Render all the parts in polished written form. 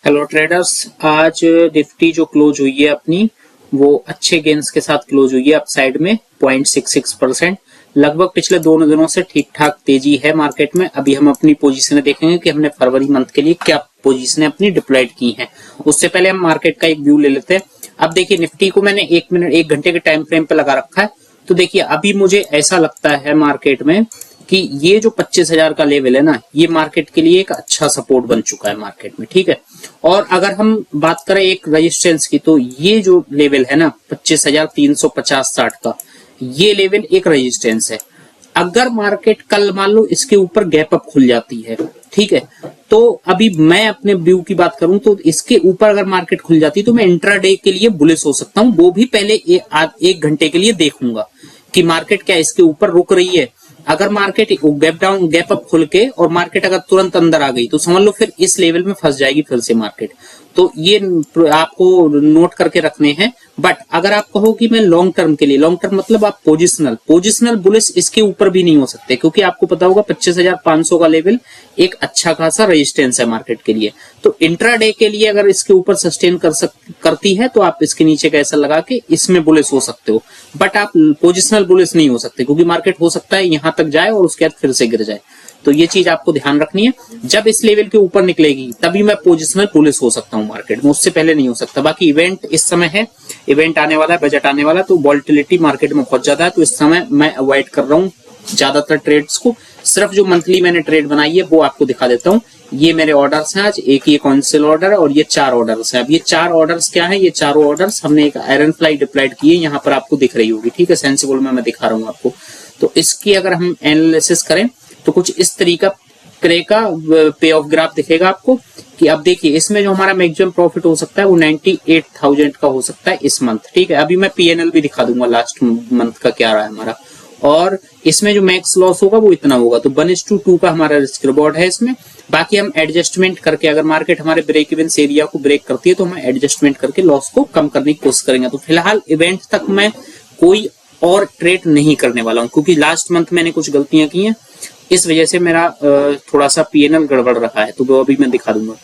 Hello traders, आज Nifty जो close हुई है अपनी वो अच्छे गेन्स के साथ क्लोज हुई है अपसाइड में 0.66%। लगभग पिछले दोनों दिनों से ठीक ठाक तेजी है मार्केट में। अभी हम अपनी पोजीशनें देखेंगे कि हमने फरवरी मंथ के लिए क्या पोजीशनें अपनी डिप्लॉयड की हैं। उससे पहले हम मार्केट का एक व्यू ले लेते हैं। अब देखिए, निफ्टी को मैंने एक घंटे के टाइम फ्रेम पे लगा रखा है। तो देखिए, अभी मुझे ऐसा लगता है मार्केट में कि ये जो 25,000 का लेवल है ना, ये मार्केट के लिए एक अच्छा सपोर्ट बन चुका है मार्केट में, ठीक है। और अगर हम बात करें एक रेजिस्टेंस की, तो ये जो लेवल है ना 25,350-60 का, ये लेवल एक रेजिस्टेंस है। अगर मार्केट कल मान लो इसके ऊपर गैप अप खुल जाती है, ठीक है, तो अभी मैं अपने व्यू की बात करूं तो इसके ऊपर अगर मार्केट खुल जाती है तो मैं इंट्राडे के लिए बुलिश हो सकता हूं। वो भी पहले एक घंटे के लिए देखूंगा कि मार्केट क्या इसके ऊपर रुक रही है। अगर मार्केट गैप अप खुल के और मार्केट अगर तुरंत अंदर आ गई तो समझ लो फिर इस लेवल में फंस जाएगी फिर से मार्केट। तो ये आपको नोट करके रखने हैं। बट अगर आप कहो कि मैं लॉन्ग टर्म के लिए, लॉन्ग टर्म मतलब आप पोजिशनल बुलिश इसके ऊपर भी नहीं हो सकते, क्योंकि आपको पता होगा 25,500 का लेवल एक अच्छा खासा रेजिस्टेंस है मार्केट के लिए। तो इंट्राडे के लिए अगर इसके ऊपर सस्टेन करती है तो आप इसके नीचे का ऐसा लगा के इसमें बुलिश हो सकते हो। बट आप पोजिशनल बुलिश नहीं हो सकते, क्योंकि मार्केट हो सकता है यहां तक जाए और उसके बाद फिर से गिर जाए। तो ये चीज आपको ध्यान रखनी है। जब इस लेवल के ऊपर निकलेगी तभी मैं पोजिशनल बुलिश हो सकता हूं मार्केट में, उससे पहले नहीं हो सकता। बाकी इवेंट इस समय है, इवेंट आने वाला है, बजट आने वाला है, तो वॉलेटिलिटी मार्केट में बहुत ज्यादा है। तो इस समय मैं अवॉइड कर रहा हूं ज्यादातर ट्रेड्स को। सिर्फ जो मंथली मैंने ट्रेड बनाई है वो आपको दिखा देता हूं। ये मेरे ऑर्डर्स हैं आज, एक ये कौंसिल ऑर्डर है और ये 4 ऑर्डर्स हैं। अब ये 4 ऑर्डर्स क्या है, ये चारों ऑर्डर्स हमने एक आयरन फ्लाई डिप्लॉयड की है, यहाँ पर आपको दिख रही होगी, ठीक है, सेंसिबल में मैं दिखा रहा हूँ आपको। तो इसकी अगर हम एनालिसिस करें तो कुछ इस तरीका क्रे का पे ऑफ ग्राफ दिखेगा आपको कि अब देखिए इसमें जो हमारा मैक्सिमम प्रॉफिट हो सकता है वो 98,000 का हो सकता है इस मंथ, ठीक है। अभी मैं पीएनएल भी दिखा दूंगा लास्ट मंथ का क्या रहा है हमारा, और इसमें जो मैक्स लॉस होगा वो इतना होगा। तो 1:2 का हमारा रिस्क रिवॉर्ड है इसमें। बाकी हम एडजस्टमेंट करके, अगर मार्केट हमारे ब्रेक इवन एरिया को ब्रेक करती है तो हम एडजस्टमेंट करके लॉस को कम करने की कोशिश करेंगे। तो फिलहाल इवेंट तक मैं कोई और ट्रेड नहीं करने वाला हूं, क्योंकि लास्ट मंथ मैंने कुछ गलतियां की हैं, इस वजह से मेरा थोड़ा सा पीएनएल गड़बड़ रहा है। तो वो अभी मैं दिखा दूंगा।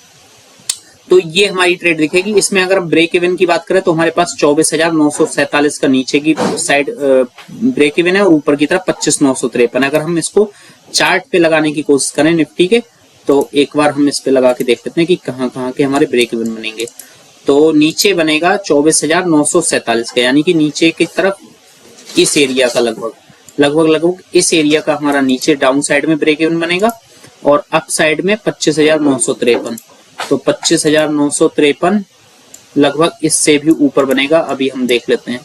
तो ये हमारी ट्रेड दिखेगी। इसमें अगर हम ब्रेक इवन की बात करें तो हमारे पास 24,947 का नीचे की साइड ब्रेक इवन है और ऊपर की तरफ 25,953। अगर हम इसको चार्ट पे लगाने की कोशिश करें निफ्टी के, तो एक बार हम इस पे लगा के देख लेते हैं कि कहाँ कहाँ के हमारे ब्रेक इवन बनेंगे। तो नीचे बनेगा 24,947 का, यानी कि नीचे की तरफ इस एरिया का लगभग इस एरिया का हमारा नीचे डाउन साइड में ब्रेक इवन बनेगा, और अप साइड में 25,953। तो 25,953 लगभग इससे भी ऊपर बनेगा। अभी हम देख लेते हैं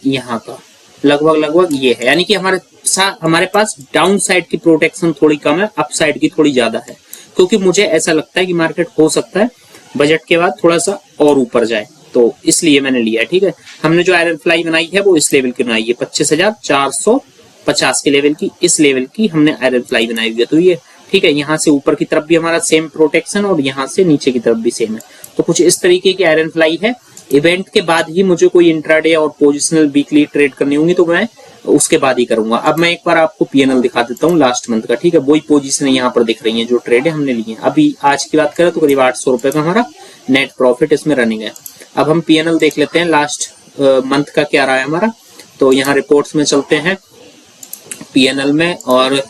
यहाँ का लगभग ये है, यानी कि हमारे पास डाउन साइड की प्रोटेक्शन थोड़ी कम है, अप साइड की थोड़ी ज्यादा है। क्योंकि मुझे ऐसा लगता है कि मार्केट हो सकता है बजट के बाद थोड़ा सा और ऊपर जाए, तो इसलिए मैंने लिया है, ठीक है। हमने जो आयरन फ्लाई बनाई है वो इस लेवल की बनाई है, 25,450 के लेवल की, इस लेवल की हमने आयरन फ्लाई बनाई हुई है। तो ये ठीक है, यहाँ से ऊपर की तरफ भी हमारा सेम प्रोटेक्शन और यहाँ से नीचे की तरफ भी सेम है। तो कुछ इस तरीके की आयरन फ्लाई है। इवेंट के बाद ही मुझे कोई इंट्राडे और पोजिशनल वीकली ट्रेड करनी होंगी तो मैं उसके बाद ही करूंगा। अब मैं एक बार आपको पीएनएल दिखा देता हूँ लास्ट मंथ का, ठीक है। वही पोजीशन यहाँ पर दिख रही है जो ट्रेड है हमने ली है। अभी आज की बात करें तो करीब 800 रुपए का हमारा नेट प्रॉफिट इसमें रनिंग है। अब हम पीएनएल देख लेते हैं लास्ट मंथ का क्या रहा है हमारा। तो यहाँ रिपोर्ट्स में चलते हैं पीएनएल में, और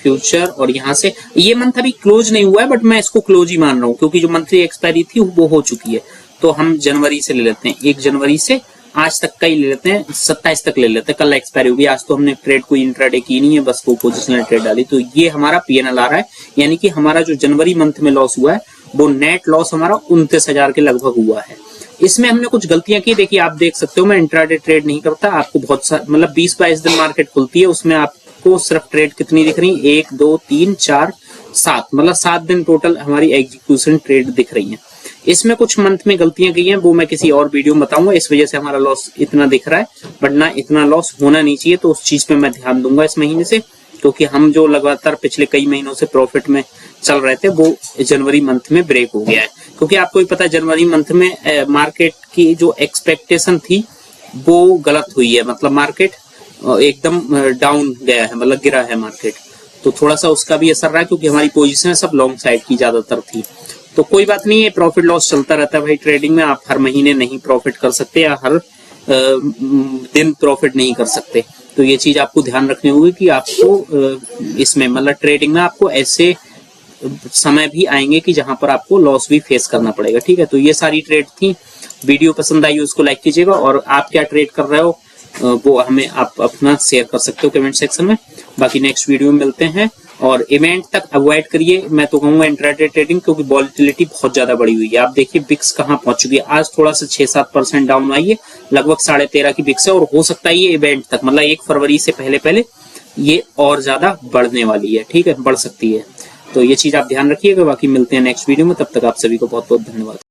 फ्यूचर, और यहाँ से ये मंथ अभी क्लोज नहीं हुआ है, बट मैं इसको क्लोज ही मान रहा हूँ क्योंकि जो मंथली एक्सपायरी थी वो हो चुकी है। तो हम जनवरी से ले लेते हैं, 1 जनवरी से आज तक का ही ले लेते हैं, 27 तक ले लेते हैं। कल एक्सपायरी होगी, आज तो हमने ट्रेड कोई इंट्राडे की नहीं है, बस वो पोजिशनल ट्रेड डाली। तो ये हमारा पीएनएल आ रहा है, यानी कि हमारा जो जनवरी मंथ में लॉस हुआ है वो नेट लॉस हमारा 29,000 के लगभग हुआ है। इसमें हमने कुछ गलतियां की। देखिए आप देख सकते हो मैं इंट्राडे ट्रेड नहीं करता। आपको बहुत मतलब 20-22 दिन मार्केट खुलती है, उसमें आपको सिर्फ ट्रेड कितनी दिख रही है, 1 2 3 4 7, मतलब 7 दिन टोटल हमारी एग्जीक्यूशन ट्रेड दिख रही है। इसमें कुछ मंथ में गलतियां की हैं, वो मैं किसी और वीडियो में बताऊंगा। इस वजह से हमारा लॉस इतना दिख रहा है, बट ना इतना लॉस होना नहीं चाहिए, तो उस चीज पे मैं ध्यान दूंगा इस महीने से। क्योंकि हम जो लगातार पिछले कई महीनों से प्रॉफिट में चल रहे थे वो जनवरी मंथ में ब्रेक हो गया है। क्योंकि आपको भी पता है जनवरी मंथ में मार्केट की जो एक्सपेक्टेशन थी वो गलत हुई है, मतलब मार्केट एकदम डाउन गया है, मतलब गिरा है मार्केट। तो थोड़ा सा उसका भी असर रहा है, क्योंकि हमारी पोजीशन सब लॉन्ग साइड की ज्यादातर थी। तो कोई बात नहीं है, प्रॉफिट लॉस चलता रहता है भाई ट्रेडिंग में। आप हर महीने नहीं प्रॉफिट कर सकते या हर दिन प्रॉफिट नहीं कर सकते। तो ये चीज आपको ध्यान रखनी होगी कि आपको इसमें मतलब ट्रेडिंग में आपको ऐसे समय भी आएंगे कि जहां पर आपको लॉस भी फेस करना पड़ेगा। ठीक है, तो ये सारी ट्रेड थी। वीडियो पसंद आई उसको लाइक कीजिएगा, और आप क्या ट्रेड कर रहे हो वो हमें आप अपना शेयर कर सकते हो कमेंट सेक्शन में। बाकी नेक्स्ट वीडियो में मिलते हैं, और इवेंट तक अवॉइड करिए, मैं तो कहूंगा इंट्राडे ट्रेडिंग, क्योंकि वॉलेटिलिटी बहुत ज्यादा बढ़ी हुई है। आप देखिए बिक्स कहां पहुंच चुकी है, आज थोड़ा सा 6-7% डाउन आई है, लगभग 13.5 की बिक्स है, और हो सकता है ये इवेंट तक मतलब 1 फरवरी से पहले ये और ज्यादा बढ़ने वाली है। ठीक है, बढ़ सकती है, तो ये चीज आप ध्यान रखिएगा। बाकी मिलते हैं नेक्स्ट वीडियो में, तब तक आप सभी को बहुत बहुत धन्यवाद।